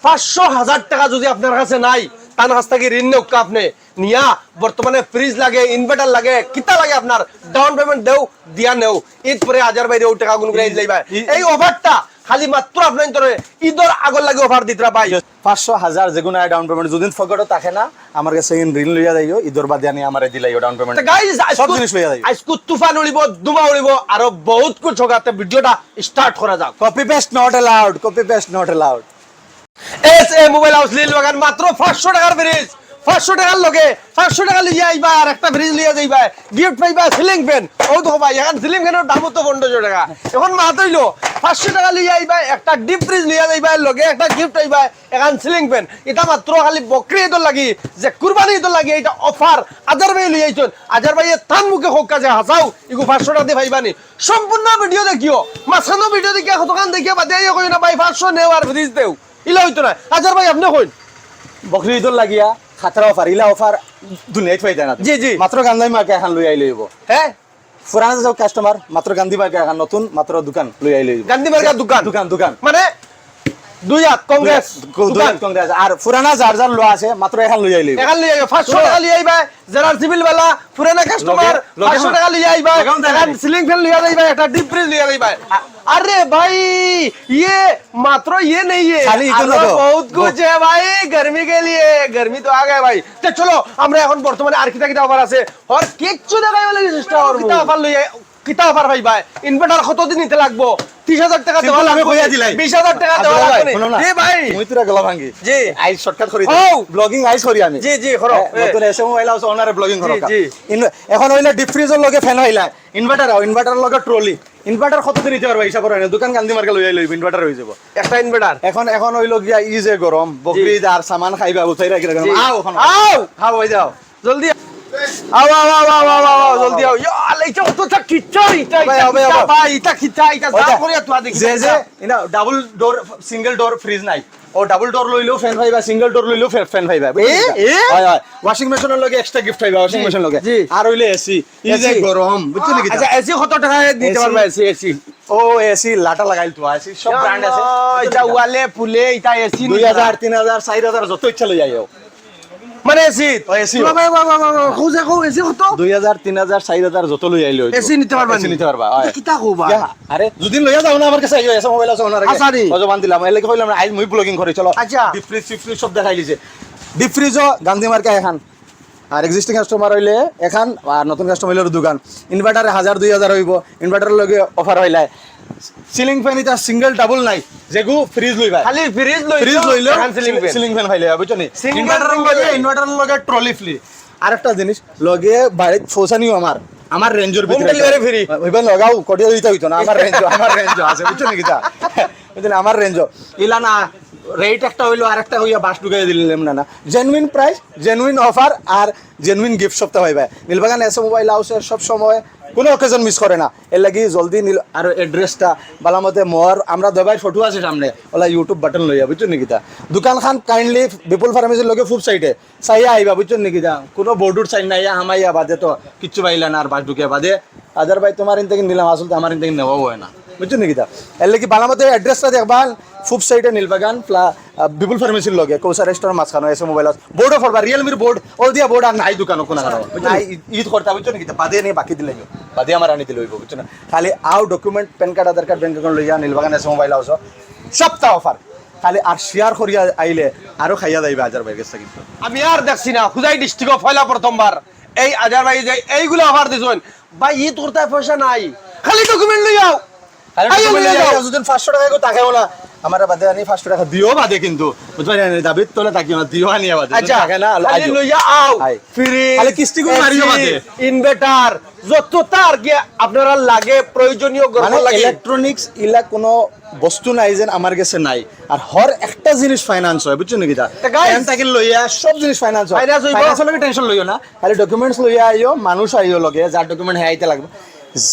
500,000 টাকা যদি আপনার কাছে নাই তার কাছ থেকে ঋণ নেও আপনি নিয়া বর্তমানে ফ্রিজ লাগে ইনভার্টার লাগে কিতা লাগে আপনার ডাউন পেমেন্ট দেও দিয়া নেও ঈদ পরে হাজার বাইরে ও টাকা গুণ করে যাইবা এই অফারটা খালি মাত্র আপনার ঈদের আগর লাগে অফার দিতরা ভাই 500,000 যেগুলো ডাউন পেমেন্ট যদি ফগটো থাকে না আমার কাছে ঋণ লইয়া যাইও ঈদের বাদে আনি আমারে দিলাইও ডাউন পেমেন্ট গাইস সব জিনিস লইয়া যাইও আজকে তুফান উড়িব দুমা উড়িব আর বহুত কিছু হগাতে ভিডিওটা স্টার্ট করা যাক copy paste not allowed copy paste not allowed SA mobile house লিল বাগান মাত্র 500 টাকার ফ্রিজ 500 টাকার লগে 500 টাকা লিয়ে আইবা আর একটা ফ্রিজ লিয়ে যাইবা গিফট পাইবা সিলিং ফ্যান ও তো ভাই এখন সিলিং ফ্যানের দাম তো 1500 টাকা এখন মাত হইলো 500 টাকা লিয়ে আইবা একটা ডিপ ফ্রিজ লিয়ে যাইবা লগে একটা গিফট আইবা এখন সিলিং ফ্যান এটা মাত্র খালি বকরি ঈদ লাগি যে কুরবানি ঈদ লাগি এটা অফার আজার ভাই লিয়ে আইছন আজার ভাই তান মুখে হোক কাজে হাসাও ইগো 500 টাকা দিয়ে পাইবানি সম্পূর্ণ ভিডিও দেখিও মাছানো ভিডিও দেখিয়া দোকান দেখিয়া বাদে আইও কই না ভাই 500 নেও আর ফ্রিজ দেও ইলা হইতো না আজার ভাই আপনি কইন বকরি ঈদর লাগিয়া খাতরা অফার ইলা অফার দুনিয়ায় পাই না জি জি মাত্র গান্ধাই মার্কে এখন লই আই লইব হ্যাঁ পুরানা যাও কাস্টমার মাত্র গান্ধী মার্কে এখন নতুন মাত্র দোকান লই আই লইব গান্ধী মার্কেট দোকান দোকান দোকান মানে দুই হাত কংগ্রেস দোকান কংগ্রেস আর পুরানা যার যার লো আছে মাত্র এখন লই আই লইব এখন লিয়ে 500 টাকা লিয়ে আইবা যারা সিভিল वाला পুরানা কাস্টমার 500 টাকা লিয়ে আইবা এখন সিলিং ফ্যান লিয়ে যাইবা একটা ডিপ ফ্রিজ লিয়ে যাইবা अरे भाई ये मात्र ये नहीं है बहुत कुछ है भाई गर्मी के लिए गर्मी तो आ गया भाई तो चलो আমরা এখন বর্তমানে আর কিটা অফার আছে আর কিচ্ছু দেখাই বলে চেষ্টা করব কিটা অফার লই কিটা অফার ভাই ভাই ইনভার্টার কতদিন নিতে লাগবো 30000 টাকা দেওয়া লাগবে কইয়া দিলাই 20000 টাকা দেওয়া লাগবে এ ভাই মুই তোরা গলা ভাঙি জি আই শর্টকাট করি ব্লগিং আইস করি আমি জি জি করো নতুন এসে মোবাইল হাউস ওনারে ব্লগিং করো জি এখন হইলা ডিপ ফ্রিজের লগে ফ্যান হইলা ইনভার্টার লগে ট্রলি ইনভার্টার কতদিন নিতে পারবা হিসাব করে দোকান গান্ধী মার্কে লইয়া লইব ইনভার্টার হই যাব একটা ইনভার্টার এখন হইলো গিয়া ইজে গরম বকরি আর সামান খাইবা উঠাই রাখি আও এখন আও হই যাও জলদি आओ आओ आओ आओ आओ आओ जल्दी आओ यो আলাইটা তো তা কিচ্ছা ইটা ভাই এটা কিচ্ছা এটা যা করে তুই দেখি যে যে ইনা double door single door fridge নাই ও ডাবল ডোর লইলো ফ্যান ভাইবা সিঙ্গেল ডোর লইলো ফ্যান ভাইবা হয় হয় ওয়াশিং মেশিনের লগে এক্সট্রা গিফট ভাইবা ওয়াশিং মেশিন লগে আর হইলে এসি ইজে গরম বুঝছো নাকি আচ্ছা এসি কত টাকা দিতে পারবা এসি ও এসি লাটা লাগাইল তো এসি সব ব্র্যান্ড আছে এটা ওয়ালে ফুলে এটা এসি 2000 3000 4000 যত ইচ্ছা লই আইও মানে এসি এসি বাবা খুঁজে কো এসি কত 2000 3000 4000 যত লই আইলো এসি নিতে পারবা এসি নিতে পারবা কিটা কইবা আরে যদি লইয়া যাও না আমার কাছে আইও এসে মোবাইল আছে ওনার আগে অজমান দিলাম এলে কইলাম আই মুই ব্লগিং করি চলো আচ্ছা ডিপ ফ্রিজ সব দেখাই লিছে ডিপ ফ্রিজও গান্ধী মার্কে এখন আর এক্সিস্টিং কাস্টমার হইলে এখন আর নতুন কাস্টমার হইলে দোকান ইনভার্টার 1000 2000 হইব ইনভার্টার লগে অফার হইলা সিলিং ফ্যান এটা সিঙ্গেল ডাবল নাই যেগু ফ্রিজ লইবা খালি ফ্রিজ লইলো সিলিং ফ্যান ফাইলে বুঝছো নি ইনভার্টার লগে ট্রলি ফ্রি আরেকটা জিনিস লগে বাড়িতে ফোসানিও আমার রেঞ্জের ভিতরে ডেলিভারি ফ্রি হইবা লাগাও কোডিও দিতে হইতো না আমার রেঞ্জ আছে বুঝছো নি কিটা বুঝছেন আমার রেঞ্জ ইলা না রেট একটা হইলো আরেকটা হইয়া বাস ঢুকাই দিলাম না জেনুইন প্রাইস জেনুইন অফার আর জেনুইন গিফট সপ্তাহ হইবা নীলবাগান এসে মোবাইল হাউসের সব সময় কোনো অকেজন মিস করে না এর লাগি জলদি নীল আর এড্রেসটা বালামতে মোর আমরা দবাই ফটো আছে সামনে ওলা ইউটিউব বাটন লইয়া বুঝছো নাকি তা দোকানখান কাইন্ডলি বিপুল ফার্মেসির লগে ফুড সাইডে চাইয়া আইবা বুঝছো নাকি তা কোনো বোর্ডুর সাইন নাই হামাইয়া বাদে তো কিচ্ছু পাইলা না আর বাস ঢুকিয়া বাদে আদার ভাই তোমার ইন থেকে নিলাম আসলে আমার ইন থেকে নেওয়াও হয় না বুঝছো নাকি তা এর লাগি বালামতে এড্রেসটা দেখবা ফুড সাইডে নীলবাগান বিপুল ফার্মেসির লগে কৌশা রেস্টুরেন্ট মাঝখানে এসে মোবাইল হাউস বোর্ডও ফরবা রিয়েলমির বোর্ড ও দিয়া বোর্ড আর নাই দোকানও কোনো নাই ঈদ করতে বুঝছো নাকি বাদে নিয়ে বাকি দিলে বাদে আমার আনি দিলে হইব বুঝছো না খালি আও ডকুমেন্ট প্যান কার্ড আধার কার্ড ব্যাংক অ্যাকাউন্ট লইয়া নীলবাগান এসে মোবাইল হাউস সপ্তাহ অফার খালি আর শেয়ার করিয়া আইলে আরো খাইয়া যাইবে আজার ভাই গেছে কিন্তু আমি আর দেখছি না খুদাই ডিস্ট্রিক্ট পয়লা প্রথমবার এই আজার ভাই যে এইগুলো অফার দিছেন ভাই ঈদ করতে পয়সা নাই খালি ডকুমেন্ট লইয়াও যদি 500 টাকা গো তাকেও না আমার বাদে আনি 500 টাকা দিও বাদে কিন্তু বুঝবাই না দাবিত তোলে তাকিও না দিও আনিয়া বাদে টাকা না খালি লইয়া আও ফ্রি খালি কিস্তি করে মারিও বাদে ইনভার্টার যত তার কি আপনারা লাগে প্রয়োজনীয় গরম লাগে ইলেকট্রনিক্স ইলা কোনো বস্তু নাই যেন আমার কাছে নাই আর হর একটা জিনিস ফাইনান্স হয় বুঝছো নাকি তা ফ্যান থেকে লইয়া সব জিনিস ফাইনান্স হয় ফাইনান্স লগে টেনশন লইও না খালি ডকুমেন্টস লইয়া আইও মানুষ আইও লগে যার ডকুমেন্ট হেয়াইতে লাগবে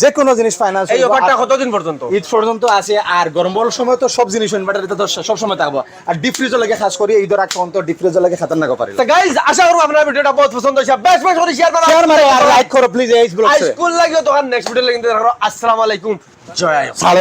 যে কোনো জিনিস ফাইনান্স এই অফারটা কতদিন পর্যন্ত ঈদ পর্যন্ত আছে আর গরমের সময় তো সব জিনিস ইনভার্টার এটা তো সব সময় থাকবো আর ডিপ ফ্রিজও লাগে খাস করে ঈদের আগ পর্যন্ত ডিপ ফ্রিজও লাগে খতরনাক পারে তো গাইস আশা করব আপনাদের ভিডিওটা বহুত পছন্দ হইছে বেশ বেশ করে শেয়ার মারো আর লাইক করো প্লিজ এই ব্লগ স্কুল লাগিও তো নেক্সট ভিডিও লাগি আসসালামু আলাইকুম জয়